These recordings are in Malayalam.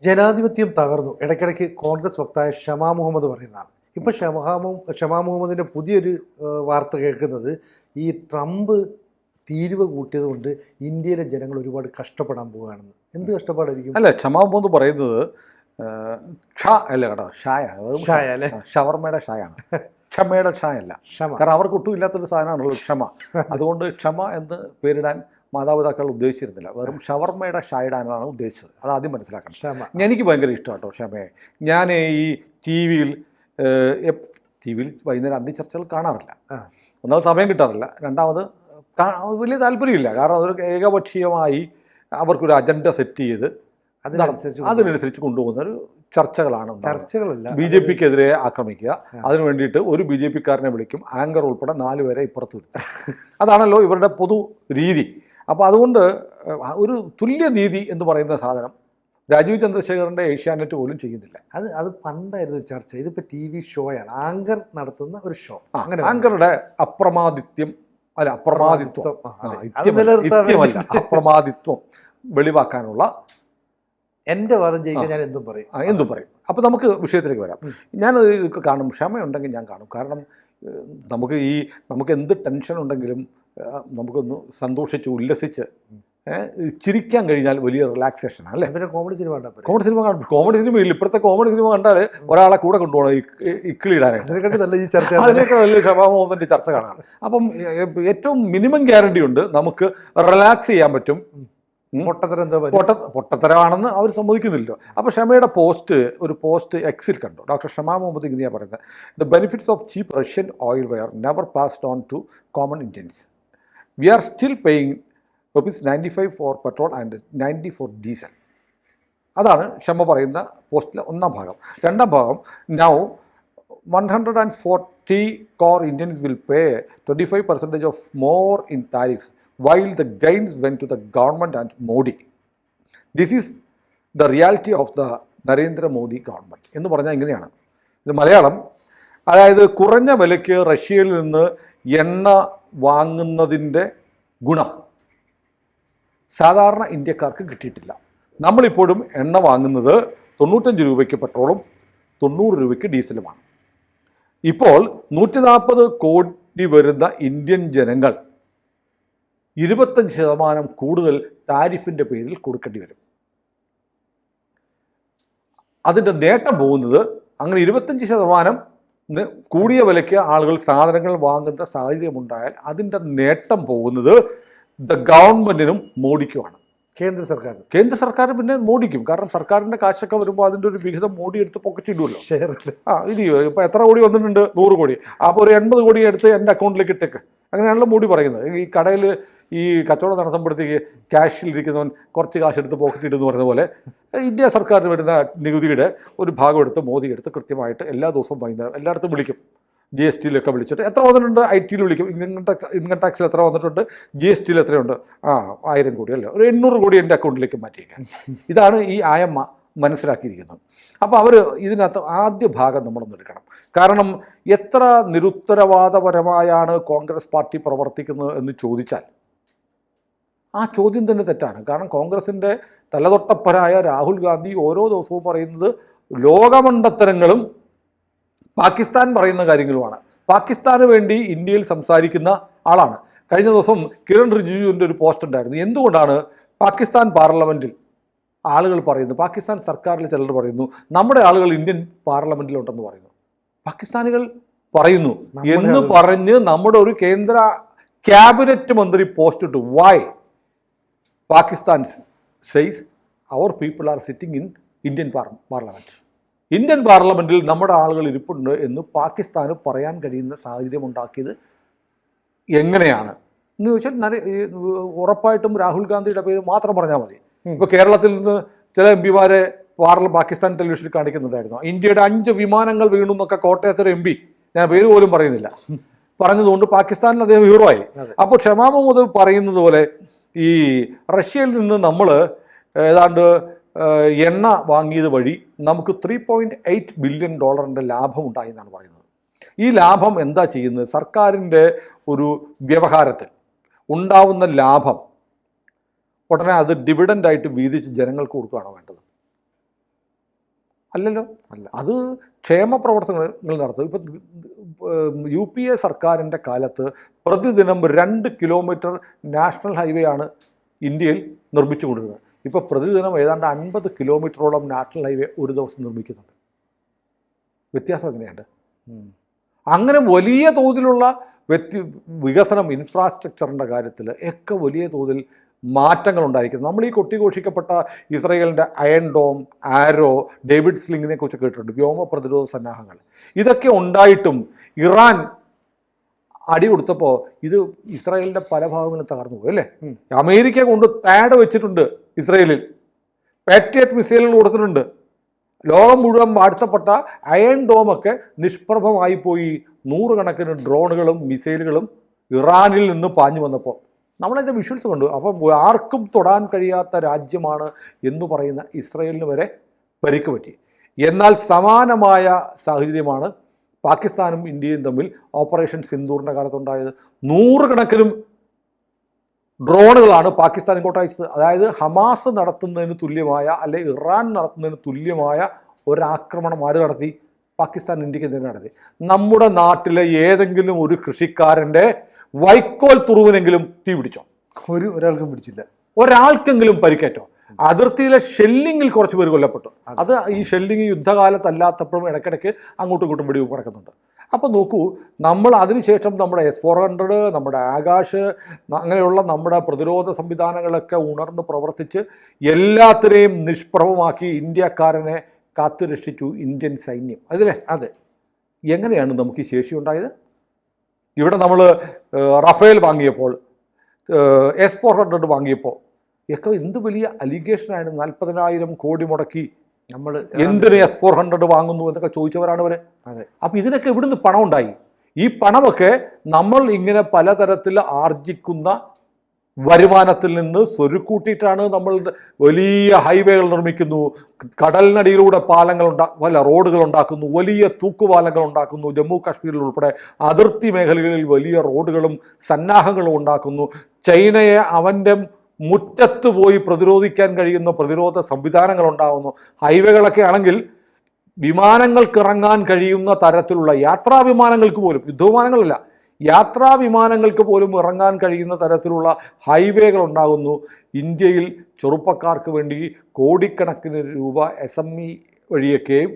ജനാധിപത്യം തകർന്നു. ഇടയ്ക്കിടയ്ക്ക് കോൺഗ്രസ് വക്തായ ഷമാ മുഹമ്മദ് പറയുന്നതാണ്. ഇപ്പോൾ ഷമാ മുഹമ്മദിൻ്റെ പുതിയൊരു വാർത്ത കേൾക്കുന്നത് ഈ ട്രംപ് തീരുവ കൂട്ടിയത് കൊണ്ട് ഇന്ത്യയിലെ ജനങ്ങൾ ഒരുപാട് കഷ്ടപ്പെടാൻ പോവുകയാണെന്ന്. എന്ത് കഷ്ടപ്പാടായിരിക്കും? അല്ല, ഷമാ മുഹമ്മദ് പറയുന്നത് അല്ല കേട്ടോ, ഷായ അല്ലേ, ഷവർമയുടെ ഷായാണ്, ക്ഷമയുടെ ഷായ അല്ല. കാരണം അവർക്ക് ഒട്ടും ഇല്ലാത്തൊരു സാധനമാണല്ലോ ക്ഷമ. അതുകൊണ്ട് ക്ഷമ എന്ന് പേരിടാൻ മാതാപിതാക്കൾ ഉദ്ദേശിച്ചിരുന്നില്ല, വെറും ഷവർമയുടെ ഷായിടാനാണ് ഉദ്ദേശിച്ചത്. അത് ആദ്യം മനസ്സിലാക്കണം. എനിക്ക് ഭയങ്കര ഇഷ്ടം കേട്ടോ ക്ഷമയെ. ഞാൻ ഈ ടി വിയിൽ വൈകുന്നേരം അന്തി ചർച്ചകൾ കാണാറില്ല. ഒന്നാമത് സമയം കിട്ടാറില്ല, രണ്ടാമത് വലിയ താല്പര്യമില്ല. കാരണം അതൊരു ഏകപക്ഷീയമായി അവർക്കൊരു അജണ്ട സെറ്റ് ചെയ്ത് അതിനനുസരിച്ച് കൊണ്ടുപോകുന്ന ഒരു ചർച്ചകളാണ്. ബി ജെ പിക്കെതിരെ ആക്രമിക്കുക, അതിനു വേണ്ടിയിട്ട് ഒരു ബി ജെ പിക്കാരനെ വിളിക്കും, ആങ്കർ ഉൾപ്പെടെ 4 പേരെ ഇപ്പുറത്ത് വരുത്തും. അതാണല്ലോ ഇവരുടെ പൊതു രീതി. അപ്പോൾ അതുകൊണ്ട് ഒരു തുല്യനീതി എന്ന് പറയുന്ന സാധനം രാജീവ് ചന്ദ്രശേഖറിൻ്റെ ഏഷ്യാനെറ്റ് പോലും ചെയ്യുന്നില്ല. അത് പണ്ടായിരുന്നു ചർച്ച. ഇതിപ്പോൾ ടി വി ഷോയാണ്, ആങ്കർ നടത്തുന്ന ഒരു ഷോ. അങ്ങനെ ആങ്കറുടെ അപ്രമാദിത്വം വെളിവാക്കാനുള്ള എൻ്റെ വാദം ജയിക്കാൻ ഞാൻ എന്തും പറയും. അപ്പോൾ നമുക്ക് വിഷയത്തിലേക്ക് വരാം. ഞാനത് കാണും, ക്ഷമയുണ്ടെങ്കിൽ ഞാൻ കാണും. കാരണം നമുക്ക് എന്ത് ടെൻഷൻ ഉണ്ടെങ്കിലും നമുക്കൊന്ന് സന്തോഷിച്ച് ഉല്ലസിച്ച് ചിരിക്കാൻ കഴിഞ്ഞാൽ വലിയ റിലാക്സേഷൻ അല്ലേ. പിന്നെ കോമഡി സിനിമ കാണും. കോമഡി സിനിമയിൽ ഇപ്പോഴത്തെ കോമഡി സിനിമ കണ്ടാൽ ഒരാളെ കൂടെ കൊണ്ടുപോകണം ഇക്കിളിയിടാനായിട്ട്. അതിനൊക്കെ വലിയ ഷമാ മുഹമ്മദിൻ്റെ ചർച്ച കാണാം. അപ്പം ഏറ്റവും മിനിമം ഗ്യാരണ്ടി ഉണ്ട്, നമുക്ക് റിലാക്സ് ചെയ്യാൻ പറ്റും. പൊട്ടത്തരമാണെന്ന് അവർ സമ്മതിക്കുന്നില്ലല്ലോ. അപ്പോൾ ഷമയുടെ ഒരു പോസ്റ്റ് എക്സിൽ കണ്ടു. ഡോക്ടർ ഷമാ മുഹമ്മദ് ഇങ്ങനെയാണ് പറയുന്നത്: the benefits of cheap Russian oil were never passed on to common Indians. We are still paying ₹95 for petrol and 90 for diesel. അതാണ് ഷമ പറയുന്ന പോസ്റ്റിലെ ഒന്നാം ഭാഗം. രണ്ടാം ഭാഗം: now 140 crore Indians will pay 25% of more in tariffs while the gains went to the government and Modi. This is the reality of the Narendra Modi government എന്ന് പറഞ്ഞാൽ ഇങ്ങനെയാണ്. ഇത് മലയാളം. അതായത് കുറഞ്ഞ വിലയ്ക്ക് റഷ്യയിൽ നിന്ന് എണ്ണ വാങ്ങുന്നതിൻ്റെ ഗുണം സാധാരണ ഇന്ത്യക്കാർക്ക് കിട്ടിയിട്ടില്ല. നമ്മളിപ്പോഴും എണ്ണ വാങ്ങുന്നത് 95 രൂപയ്ക്ക് പെട്രോളും 90 രൂപയ്ക്ക് ഡീസലുമാണ്. ഇപ്പോൾ 140 കോടി വരുന്ന ഇന്ത്യൻ ജനങ്ങൾ 25% കൂടുതൽ താരിഫിൻ്റെ പേരിൽ കൊടുക്കേണ്ടി വരും. അതിൻ്റെ നേട്ടം പോകുന്നത്, അങ്ങനെ 25% കൂടിയ വിലയ്ക്ക് ആളുകൾ സാധനങ്ങൾ വാങ്ങുന്ന സാഹചര്യമുണ്ടായാൽ അതിൻ്റെ നേട്ടം പോകുന്നത് ഗവൺമെൻറ്റിനും മോഡിക്കുമാണ്. കേന്ദ്ര സർക്കാർ പിന്നെ മോഡിക്കും. കാരണം സർക്കാരിൻ്റെ കാശൊക്കെ വരുമ്പോൾ അതിൻ്റെ ഒരു വിഹിതം മോഡി എടുത്ത് പോക്കറ്റ് ഇടുമല്ലോ. ഇല്ലയോ? ഇപ്പോൾ എത്ര കോടി വന്നിട്ടുണ്ട്? 100 കോടി. അപ്പോൾ ഒരു 80 കോടി എടുത്ത് എൻ്റെ അക്കൗണ്ടിലേക്ക് ഇട്ടേക്ക്. അങ്ങനെയാണല്ലോ മോഡി പറയുന്നത്. ഈ കടയിൽ ഈ കച്ചവടം നടത്തുമ്പോഴത്തേക്ക് ക്യാഷിലിരിക്കുന്നവൻ കുറച്ച് കാശ് എടുത്ത് പോക്കറ്റ് ഇടുന്നു പറയുന്ന പോലെ ഇന്ത്യ സർക്കാരിന് വരുന്ന നികുതിയുടെ ഒരു ഭാഗം എടുത്ത് മോദി എടുത്ത് കൃത്യമായിട്ട് എല്ലാ ദിവസവും വൈകുന്നേരം എല്ലായിടത്തും വിളിക്കും. GST വിളിച്ചിട്ട് എത്ര വന്നിട്ടുണ്ട്, IT വിളിക്കും, ഇൻകം ടാക്സിൽ എത്ര വന്നിട്ടുണ്ട്, GST എത്രയുണ്ട്, 1000 കോടി അല്ലേ, ഒരു 800 കോടി എൻ്റെ അക്കൗണ്ടിലേക്ക് മാറ്റിയേക്കാം. ഇതാണ് ഈ ആയമ്മ മനസ്സിലാക്കിയിരിക്കുന്നത്. അപ്പോൾ അവർ ഇതിനകത്ത് ആദ്യ ഭാഗം നമ്മളൊന്ന് എടുക്കണം. കാരണം എത്ര നിരുത്തരവാദപരമായാണ് കോൺഗ്രസ് പാർട്ടി പ്രവർത്തിക്കുന്നത് എന്ന് ചോദിച്ചാൽ ആ ചോദ്യം തന്നെ തെറ്റാണ്. കാരണം കോൺഗ്രസിൻ്റെ തലതൊട്ടപ്പനായ രാഹുൽ ഗാന്ധി ഓരോ ദിവസവും പറയുന്നത് ലോകമണ്ടത്തരങ്ങളും പാകിസ്ഥാൻ പറയുന്ന കാര്യങ്ങളുമാണ്. പാകിസ്ഥാന് വേണ്ടി ഇന്ത്യയിൽ സംസാരിക്കുന്ന ആളാണ്. കഴിഞ്ഞ ദിവസം കിരൺ റിജിജുവിൻ്റെ ഒരു പോസ്റ്റ് ഉണ്ടായിരുന്നു. എന്തുകൊണ്ടാണ് പാകിസ്ഥാൻ പാർലമെൻറ്റിൽ ആളുകൾ പറയുന്നു, പാകിസ്ഥാൻ സർക്കാരിൽ ചിലർ പറയുന്നു, നമ്മുടെ ആളുകൾ ഇന്ത്യൻ പാർലമെൻറ്റിലുണ്ടെന്ന് പറയുന്നു, പാകിസ്ഥാനികൾ പറയുന്നു എന്ന് പറഞ്ഞ് നമ്മുടെ ഒരു കേന്ദ്ര ക്യാബിനറ്റ് മന്ത്രി പോസ്റ്റ് ഇട്ടു. Why Pakistan says our people are sitting in Indian parliament. Indian പാർലമെൻറ്റിൽ നമ്മുടെ ആളുകൾ ഇരിപ്പുണ്ട് എന്ന് പാകിസ്ഥാന് പറയാൻ കഴിയുന്ന സാഹചര്യം ഉണ്ടാക്കിയത് എങ്ങനെയാണ് എന്ന് ചോദിച്ചാൽ ഉറപ്പായിട്ടും രാഹുൽ ഗാന്ധിയുടെ പേര് മാത്രം പറഞ്ഞാൽ മതി. ഇപ്പോൾ കേരളത്തിൽ നിന്ന് ചില MP-മാരെ പാകിസ്ഥാൻ ടെലിവിഷനിൽ കാണിക്കുന്നുണ്ടായിരുന്നു. ഇന്ത്യയുടെ 5 വിമാനങ്ങൾ വീണു എന്നൊക്കെ കോട്ടയത്തൊരു MP, ഞാൻ പേര് പോലും പറയുന്നില്ല, പറഞ്ഞതുകൊണ്ട് പാകിസ്ഥാനിൽ അദ്ദേഹം ഹീറോ ആയി. അപ്പോൾ ഷമാ മുഹമ്മദ് പറയുന്നത് പോലെ ഈ റഷ്യയിൽ നിന്ന് നമ്മൾ ഏതാണ്ട് എണ്ണ വാങ്ങിയത് വഴി നമുക്ക് $3.8 ബില്യൺ ലാഭം ഉണ്ടായി എന്നാണ് പറയുന്നത്. ഈ ലാഭം എന്താ ചെയ്യുന്നത്? സർക്കാരിൻ്റെ ഒരു വ്യവഹാരത്തിൽ ഉണ്ടാവുന്ന ലാഭം ഉടനെ അത് ഡിവിഡൻ്റായിട്ട് വീതിച്ച് ജനങ്ങൾക്ക് കൊടുക്കുകയാണോ വേണ്ടത്? അല്ലല്ലോ. അല്ല. അത് ക്ഷേമ പ്രവർത്തനങ്ങൾ നടത്തും. ഇപ്പം UPA സർക്കാരിൻ്റെ കാലത്ത് പ്രതിദിനം 2 കിലോമീറ്റർ നാഷണൽ ഹൈവേ ആണ് ഇന്ത്യയിൽ നിർമ്മിച്ചു കൊണ്ടിരുന്നത്. ഇപ്പോൾ പ്രതിദിനം ഏതാണ്ട് 50 കിലോമീറ്ററോളം നാഷണൽ ഹൈവേ ഒരു ദിവസം നിർമ്മിക്കുന്നുണ്ട്. വ്യത്യാസം എങ്ങനെയുണ്ട്? അങ്ങനെ വലിയ തോതിലുള്ള വികസനം ഇൻഫ്രാസ്ട്രക്ചറിൻ്റെ കാര്യത്തിൽ ഒക്കെ വലിയ തോതിൽ മാറ്റങ്ങൾ ഉണ്ടായിരിക്കുന്നത്. നമ്മൾ ഈ കൊട്ടിഘോഷിക്കപ്പെട്ട ഇസ്രയേലിൻ്റെ അയൺ ഡോം, ആരോ, ഡേവിഡ് സ്ലിങ്ങിനെ കുറിച്ച് കേട്ടിട്ടുണ്ട്, വ്യോമ പ്രതിരോധ സന്നാഹങ്ങൾ. ഇതൊക്കെ ഉണ്ടായിട്ടും ഇറാൻ അടി കൊടുത്തപ്പോൾ ഇത് ഇസ്രായേലിൻ്റെ പല ഭാഗങ്ങളും തകർന്നു പോയി അല്ലേ? അമേരിക്ക കൊണ്ട് താഡ് വെച്ചിട്ടുണ്ട് ഇസ്രയേലിൽ, പാട്രിയറ്റ് മിസൈലുകൾ കൊടുത്തിട്ടുണ്ട്. ലോകം മുഴുവൻ വാഴ്ത്തപ്പെട്ട അയൺ ഡോമൊക്കെ നിഷ്പ്രഭമായി പോയി. 100 കണക്കിന് ഡ്രോണുകളും മിസൈലുകളും ഇറാനിൽ നിന്ന് പാഞ്ഞു വന്നപ്പോൾ നമ്മളതിൻ്റെ വിഷ്വൽസ് കണ്ടു. അപ്പം ആർക്കും തൊടാൻ കഴിയാത്ത രാജ്യമാണ് എന്ന് പറയുന്ന ഇസ്രയേലിന് വരെ പരിക്ക് പറ്റി. എന്നാൽ സമാനമായ സാഹചര്യമാണ് പാകിസ്ഥാനും ഇന്ത്യയും തമ്മിൽ ഓപ്പറേഷൻ സിന്ദൂറിൻ്റെ കാലത്തുണ്ടായത്. 100 കണക്കിനും ഡ്രോണുകളാണ് പാകിസ്ഥാൻ ഇങ്ങോട്ട് അയച്ചത്. അതായത് ഹമാസ് നടത്തുന്നതിന് തുല്യമായ, അല്ലെ ഇറാൻ നടത്തുന്നതിന് തുല്യമായ ഒരാക്രമണം ആര് നടത്തി? പാകിസ്ഥാൻ ഇന്ത്യക്ക് തന്നെ നടത്തി. നമ്മുടെ നാട്ടിലെ ഏതെങ്കിലും ഒരു കൃഷിക്കാരൻ്റെ വൈക്കോൽ തുറുവിനെങ്കിലും തീ പിടിച്ചോ? ഒരാൾക്കും പിടിച്ചില്ല. ഒരാൾക്കെങ്കിലും പരിക്കേറ്റോ? അതിർത്തിയിലെ ഷെല്ലിങ്ങിൽ കുറച്ച് പേര് കൊല്ലപ്പെട്ടു. അത് ഈ ഷെല്ലിങ് യുദ്ധകാലത്തല്ലാത്തപ്പോഴും ഇടയ്ക്കിടയ്ക്ക് അങ്ങോട്ടും ഇങ്ങോട്ടും വെടിവെപ്പ് നടക്കുന്നുണ്ട്. അപ്പോൾ നോക്കൂ, നമ്മൾ അതിനുശേഷം നമ്മുടെ S-400, നമ്മുടെ ആകാശ്, അങ്ങനെയുള്ള നമ്മുടെ പ്രതിരോധ സംവിധാനങ്ങളൊക്കെ ഉണർന്ന് പ്രവർത്തിച്ച് എല്ലാത്തിനെയും നിഷ്പ്രഭമാക്കി ഇന്ത്യക്കാരനെ കാത്തു രക്ഷിച്ചു ഇന്ത്യൻ സൈന്യം. അതില്ലേ? അതെ. എങ്ങനെയാണ് നമുക്ക് ഈ ശേഷി ഉണ്ടായത്? ഇവിടെ നമ്മൾ റഫേൽ വാങ്ങിയപ്പോൾ, S-400 വാങ്ങിയപ്പോൾ ഒക്കെ എന്ത് വലിയ അലിഗേഷനായിരുന്നു. 40,000 കോടി മുടക്കി നമ്മൾ എന്തിന് S-400 വാങ്ങുന്നു എന്നൊക്കെ ചോദിച്ചവരാണ് ഇവർ. അപ്പം ഇതിനൊക്കെ ഇവിടുന്ന് പണം ഉണ്ടായി. ഈ പണമൊക്കെ നമ്മൾ ഇങ്ങനെ പലതരത്തിൽ ആർജിക്കുന്ന വരുമാനത്തിൽ നിന്ന് സ്വരുക്കൂട്ടിയിട്ടാണ് നമ്മൾ വലിയ ഹൈവേകൾ നിർമ്മിക്കുന്നു, കടലിനടിയിലൂടെ പാലങ്ങൾ റോഡുകൾ ഉണ്ടാക്കുന്നു, വലിയ തൂക്കുപാലങ്ങൾ ഉണ്ടാക്കുന്നു, ജമ്മു കാശ്മീരിൽ ഉൾപ്പെടെ അതിർത്തി മേഖലകളിൽ വലിയ റോഡുകളും സന്നാഹങ്ങളും ഉണ്ടാക്കുന്നു. ചൈനയെ അവൻ്റെ മുറ്റത്ത് പോയി പ്രതിരോധിക്കാൻ കഴിയുന്ന പ്രതിരോധ സംവിധാനങ്ങൾ ഉണ്ടാകുന്നു. ഹൈവേകളൊക്കെ ആണെങ്കിൽ വിമാനങ്ങൾക്ക് ഇറങ്ങാൻ കഴിയുന്ന തരത്തിലുള്ള യാത്രാ വിമാനങ്ങൾക്ക് പോലും, യുദ്ധവിമാനങ്ങളല്ല, യാത്രാ വിമാനങ്ങൾക്ക് പോലും ഇറങ്ങാൻ കഴിയുന്ന തരത്തിലുള്ള ഹൈവേകൾ ഉണ്ടാകുന്നു. ഇന്ത്യയിൽ ചെറുപ്പക്കാർക്ക് വേണ്ടി കോടിക്കണക്കിന് രൂപ SME വഴിയൊക്കെയും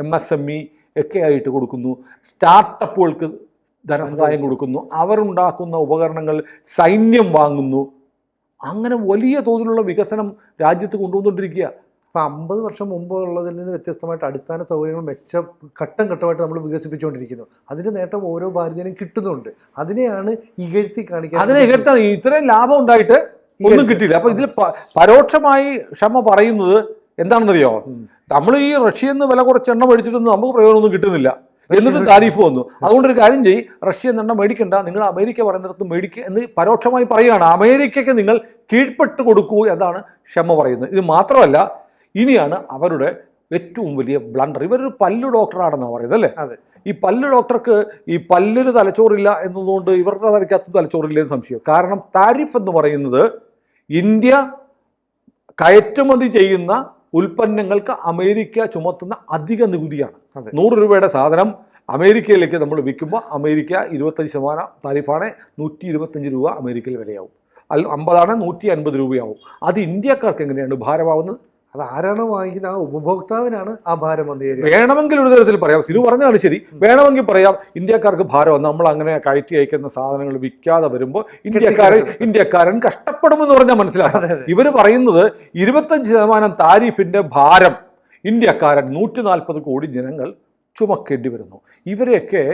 MSME ഒക്കെ ആയിട്ട് കൊടുക്കുന്നു. സ്റ്റാർട്ടപ്പുകൾക്ക് ധനസഹായം കൊടുക്കുന്നു. അവരുണ്ടാക്കുന്ന ഉപകരണങ്ങൾ സൈന്യം വാങ്ങുന്നു. അങ്ങനെ വലിയ തോതിലുള്ള വികസനം രാജ്യത്ത് കൊണ്ടുവന്നുകൊണ്ടിരിക്കുക. അപ്പോൾ 50 വർഷം മുമ്പ് ഉള്ളതിൽ നിന്ന് വ്യത്യസ്തമായിട്ട് അടിസ്ഥാന സൗകര്യങ്ങൾ ഘട്ടം ഘട്ടമായിട്ട് നമ്മൾ വികസിപ്പിച്ചുകൊണ്ടിരിക്കുന്നു. അതിൻ്റെ നേട്ടം ഓരോ ഭാരതീയനും കിട്ടുന്നുണ്ട്. അതിനെയാണ് ഇകഴ്ത്തി കാണിക്കുക. അതിനെ ഇകഴ്ത്താണ്. ഇത്രയും ലാഭം ഉണ്ടായിട്ട് ഒന്നും കിട്ടിയില്ല. അപ്പോൾ ഇതിൽ പരോക്ഷമായി ക്ഷമ പറയുന്നത് എന്താണെന്നറിയോ? നമ്മൾ ഈ റഷ്യയിൽ നിന്ന് വില കുറച്ച് എണ്ണ മേടിച്ചിട്ടൊന്നും നമുക്ക് പ്രയോജനമൊന്നും കിട്ടുന്നില്ല, എന്നിട്ട് താരിഫ് വന്നു. അതുകൊണ്ടൊരു കാര്യം ചെയ്യ്, റഷ്യ എണ്ണ മേടിക്കണ്ട, നിങ്ങൾ അമേരിക്ക പറയുന്നിടത്ത് മേടിക്കുക എന്ന് പരോക്ഷമായി പറയുകയാണ്. അമേരിക്കയ്ക്ക് നിങ്ങൾ കീഴ്പ്പെട്ട് കൊടുക്കൂ എന്നാണ് ക്ഷമ പറയുന്നത്. ഇത് മാത്രമല്ല, ഇനിയാണ് അവരുടെ ഏറ്റവും വലിയ ബ്ലണ്ടർ. ഇവരൊരു പല്ലു ഡോക്ടറാണെന്നാണ് പറയുന്നത് അല്ലേ? അതെ. ഈ പല്ലു ഡോക്ടർക്ക് ഈ പല്ലിന് തലച്ചോറില്ല എന്നതുകൊണ്ട് ഇവരുടെ തലയ്ക്കകത്ത് തലച്ചോറില്ലെന്ന് സംശയം. കാരണം താരിഫ് എന്ന് പറയുന്നത് ഇന്ത്യ കയറ്റുമതി ചെയ്യുന്ന ഉൽപ്പന്നങ്ങൾക്ക് അമേരിക്ക ചുമത്തുന്ന അധിക നികുതിയാണ്. 100 രൂപയുടെ സാധനം അമേരിക്കയിലേക്ക് നമ്മൾ വിൽക്കുമ്പോൾ അമേരിക്ക 25% താരിഫാണ്. 125 രൂപ അമേരിക്കയിൽ വിലയാവും. 50 150 രൂപയാവും. അത് ഇന്ത്യക്കാർക്ക് എങ്ങനെയാണ് ഭാരമാവുന്നത്? അത് ആരാണ് വാങ്ങിക്കുന്നത്? ആ ഉപഭോക്താവിനാണ് ആ ഭാരം വന്നു. വേണമെങ്കിൽ ഒരു തരത്തിൽ പറയാം, സിനു പറഞ്ഞതാണ് ശരി, വേണമെങ്കിൽ പറയാം ഇന്ത്യക്കാർക്ക് ഭാരം. നമ്മൾ അങ്ങനെ കയറ്റി അയക്കുന്ന സാധനങ്ങൾ വിൽക്കാതെ വരുമ്പോൾ ഇന്ത്യക്കാരൻ കഷ്ടപ്പെടുമെന്ന് പറഞ്ഞാൽ മനസ്സിലാക്കാം. ഇവർ പറയുന്നത് 25% താരിഫിന്റെ ഭാരം ഇന്ത്യക്കാരൻ 140 കോടി ജനങ്ങൾ ചുമക്കേണ്ടി വരുന്നു. ഇവരെയൊക്കെ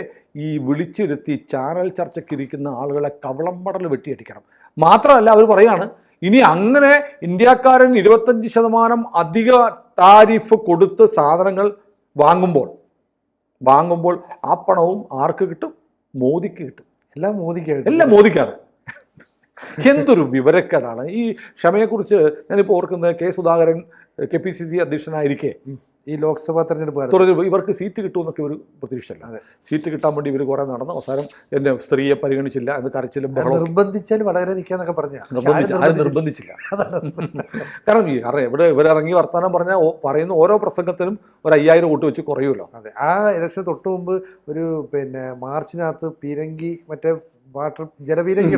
ഈ വിളിച്ചിരുത്തി ചാനൽ ചർച്ചയ്ക്കിരിക്കുന്ന ആളുകളെ കവളംപടൽ വെട്ടിയടിക്കണം. മാത്രമല്ല അവർ പറയാണ്, ഇനി അങ്ങനെ ഇന്ത്യക്കാരൻ 25% അധിക താരിഫ് കൊടുത്ത് സാധനങ്ങൾ വാങ്ങുമ്പോൾ ആ പണവും ആർക്ക് കിട്ടും? മോദിക്ക് കിട്ടും. എല്ലാം മോദിക്കാണ്. എന്തൊരു വിവരക്കേടാണ്. ഈ ക്ഷമയെക്കുറിച്ച് ഞാനിപ്പോൾ ഓർക്കുന്നത്, കെ. സുധാകരൻ KPCC അധ്യക്ഷനായിരിക്കെ ഈ ലോക്സഭാ തെരഞ്ഞെടുപ്പ് ഇവർക്ക് സീറ്റ് കിട്ടുമെന്നൊക്കെ ഒരു പ്രതീക്ഷയല്ല. അതെ. സീറ്റ് കിട്ടാൻ വേണ്ടി ഇവർ കുറേ നടന്നു. അവസാനം എന്നെ സ്ത്രീയെ പരിഗണിച്ചില്ല എന്ന് കരച്ചിലും നിർബന്ധിച്ചാൽ വടകര നിൽക്കാന്നൊക്കെ പറഞ്ഞ നിർബന്ധിച്ചില്ല. കാരണം ഇവരിറങ്ങി വർത്തമാനം പറഞ്ഞാൽ പറയുന്ന ഓരോ പ്രസംഗത്തിനും ഒരു 5000 വോട്ട് വെച്ച് കുറയുമല്ലോ. അതെ, ആ ഇലക്ഷൻ തൊട്ട് മുമ്പ് ഒരു മാർച്ചിനകത്ത് പീരങ്കി മറ്റേ വാട്ടർ ജലപീരങ്കി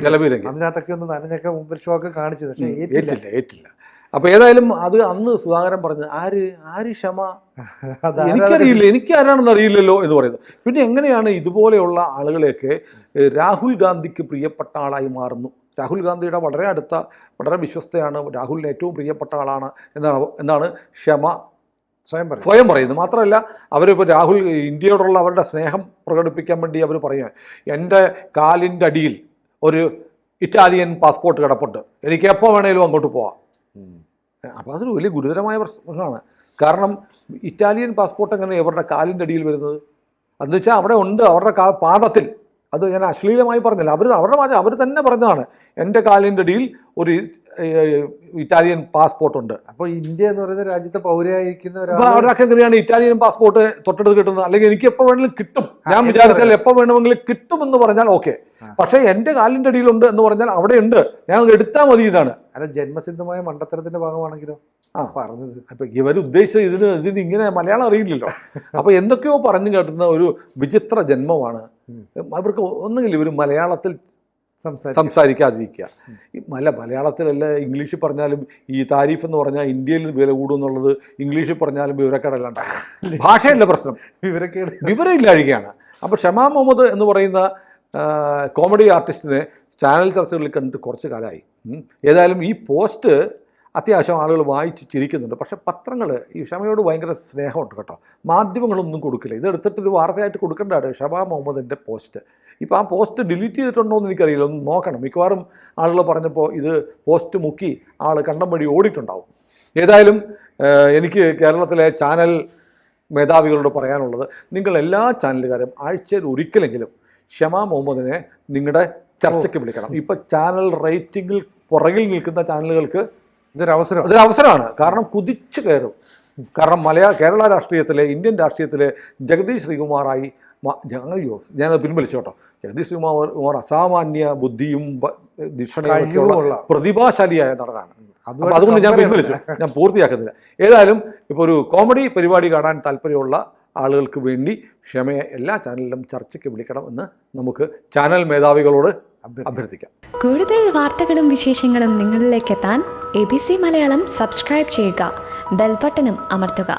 അതിനകത്തൊക്കെ ഒന്ന് നനഞ്ഞൊക്കെ മുമ്പിൽ ഷോ ഒക്കെ കാണിച്ചത്. പക്ഷേ ഏറ്റില്ല. അപ്പൊ ഏതായാലും അത് അന്ന് സുധാകരൻ പറഞ്ഞത് ആര് ക്ഷമ, എനിക്കറിയില്ല, എനിക്ക് ആരാണെന്ന് അറിയില്ലല്ലോ എന്ന് പറയുന്നത്. പിന്നെ എങ്ങനെയാണ് ഇതുപോലെയുള്ള ആളുകളെയൊക്കെ രാഹുൽ ഗാന്ധിക്ക് പ്രിയപ്പെട്ട ആളായി മാറുന്നു? രാഹുൽ ഗാന്ധിയുടെ വളരെ അടുത്ത, വളരെ വിശ്വസ്തയാണ്, രാഹുലിന് ഏറ്റവും പ്രിയപ്പെട്ട ആളാണ് എന്നാണ് ക്ഷമ സ്വയം പറയുന്നത്. മാത്രമല്ല അവരിപ്പോൾ രാഹുൽ ഇന്ത്യയോടുള്ള അവരുടെ സ്നേഹം പ്രകടിപ്പിക്കാൻ വേണ്ടി അവർ പറയുക, എൻ്റെ കാലിൻ്റെ അടിയിൽ ഒരു ഇറ്റാലിയൻ പാസ്പോർട്ട് കിടപ്പുണ്ട്, എനിക്ക് എപ്പോൾ വേണേലും അങ്ങോട്ട് പോവാം. അപ്പോൾ അതൊരു വലിയ ഗുരുതരമായ പ്രശ്നമാണ്. കാരണം ഇറ്റാലിയൻ പാസ്പോർട്ട് എങ്ങനെ ഇവരുടെ കാലിൻ്റെ അടിയിൽ വരുന്നത്? അതെന്ന് വെച്ചാൽ അവിടെ ഉണ്ട്, അവരുടെ പാദത്തിൽ. അത് ഞാൻ അശ്ലീലമായി പറഞ്ഞില്ല, അവർ തന്നെ പറഞ്ഞതാണ്, എൻ്റെ കാലിൻ്റെ അടിയിൽ ഒരു ഇറ്റാലിയൻ പാസ്പോർട്ട് ഉണ്ട്. അപ്പോൾ ഇന്ത്യ എന്ന് പറയുന്ന രാജ്യത്തെ പൗരയായിരിക്കുന്ന അവരൊക്കെ എങ്ങനെയാണ് ഇറ്റാലിയൻ പാസ്പോർട്ട് തൊട്ടടുത്ത് കിട്ടുന്നത്? അല്ലെങ്കിൽ എനിക്ക് എപ്പോൾ വേണമെങ്കിലും കിട്ടും, ഞാൻ വിചാരിച്ചാൽ എപ്പോൾ വേണമെങ്കിലും കിട്ടുമെന്ന് പറഞ്ഞാൽ ഓക്കെ. പക്ഷേ എൻ്റെ കാലിൻ്റെ അടിയിലുണ്ട് എന്ന് പറഞ്ഞാൽ അവിടെ ഉണ്ട്, ഞാൻ എടുത്താൽ മതി. ഇതാണ് അല്ല, ജന്മസിദ്ധമായ മണ്ടത്തരത്തിന്റെ ഭാഗമാണെങ്കിലോ പറഞ്ഞത്. അപ്പൊ ഇവരുദ്ദേശിച്ചത് ഇതിന് ഇങ്ങനെ മലയാളം അറിയില്ലല്ലോ. അപ്പൊ എന്തൊക്കെയോ പറഞ്ഞു കേട്ടുന്ന ഒരു വിചിത്ര ജന്മമാണ് അവർക്ക്. ഒന്നുകിൽ ഇവർ മലയാളത്തിൽ സംസാരിക്കാതിരിക്കുക. മലയാളത്തിലല്ല ഇംഗ്ലീഷിൽ പറഞ്ഞാലും ഈ താരിഫ് എന്ന് പറഞ്ഞാൽ ഇന്ത്യയിൽ വില കൂടുമെന്നുള്ളത് ഇംഗ്ലീഷിൽ പറഞ്ഞാലും വിവരക്കേടല്ലാണ്ട് ഭാഷയല്ല പ്രശ്നം, വിവരമില്ലാഴികയാണ്. അപ്പോൾ ഷമാ മുഹമ്മദ് എന്ന് പറയുന്ന കോമഡി ആർട്ടിസ്റ്റിനെ ചാനൽ ചർച്ചകളിൽ കണ്ടിട്ട് കുറച്ച് കാലമായി. ഏതായാലും ഈ പോസ്റ്റ് അത്യാവശ്യം ആളുകൾ വായിച്ച് ചിരിക്കുന്നുണ്ട്. പക്ഷേ പത്രങ്ങൾ ഈ ഷമയോട് ഭയങ്കര സ്നേഹമുണ്ട് കേട്ടോ. മാധ്യമങ്ങളൊന്നും കൊടുക്കില്ല. ഇതെടുത്തിട്ടൊരു വാർത്തയായിട്ട് കൊടുക്കേണ്ടതാണ് ഷമാ മുഹമ്മദിൻ്റെ പോസ്റ്റ്. ഇപ്പോൾ ആ പോസ്റ്റ് ഡിലീറ്റ് ചെയ്തിട്ടുണ്ടോ എന്ന് എനിക്കറിയില്ല, ഒന്ന് നോക്കണം. മിക്കവാറും ആളുകൾ പറഞ്ഞപ്പോൾ ഇത് പോസ്റ്റ് മുക്കി ആൾ കണ്ടം വഴി ഓടിയിട്ടുണ്ടാവും. ഏതായാലും എനിക്ക് കേരളത്തിലെ ചാനൽ മേധാവികളോട് പറയാനുള്ളത്, നിങ്ങൾ എല്ലാ ചാനലുകാരും ആഴ്ചയിൽ ഒരിക്കലെങ്കിലും ഷമാ മുഹമ്മദിനെ നിങ്ങളുടെ ചർച്ചയ്ക്ക് വിളിക്കണം. ഇപ്പോൾ ചാനൽ റേറ്റിംഗിൽ പുറകിൽ നിൽക്കുന്ന ചാനലുകൾക്ക് ഇതൊരവസരമാണ്. കാരണം കുതിച്ചു കയറും. കാരണം കേരള രാഷ്ട്രീയത്തിലെ, ഇന്ത്യൻ രാഷ്ട്രീയത്തിലെ ജഗദീഷ് ശ്രീകുമാറായി ഞാനത് പിൻവലിച്ചു കേട്ടോ. ജഗദീഷ് ശ്രീകുമാർ അസാമാന്യ ബുദ്ധിയും ദിഷണയുമൊക്കെയുള്ള പ്രതിഭാശാലിയായ നടനാണ്. അതുകൊണ്ട് ഞാൻ പിൻവലിച്ചു, ഞാൻ പൂർത്തിയാക്കുന്നില്ല. ഏതായാലും ഇപ്പോൾ ഒരു കോമഡി പരിപാടി കാണാൻ താല്പര്യമുള്ള ആളുകൾക്ക് വേണ്ടി ക്ഷമയെ എല്ലാ ചാനലിലും ചർച്ചയ്ക്ക് വിളിക്കണം എന്ന് നമുക്ക് ചാനൽ മേധാവികളോട് അഭ്യർത്ഥിക്കാം. കൂടുതൽ വാർത്തകളും വിശേഷങ്ങളും നിങ്ങളിലേക്ക് എത്താൻ ABC മലയാളം സബ്സ്ക്രൈബ് ചെയ്യുക, ബെൽ ബട്ടണും അമർത്തുക.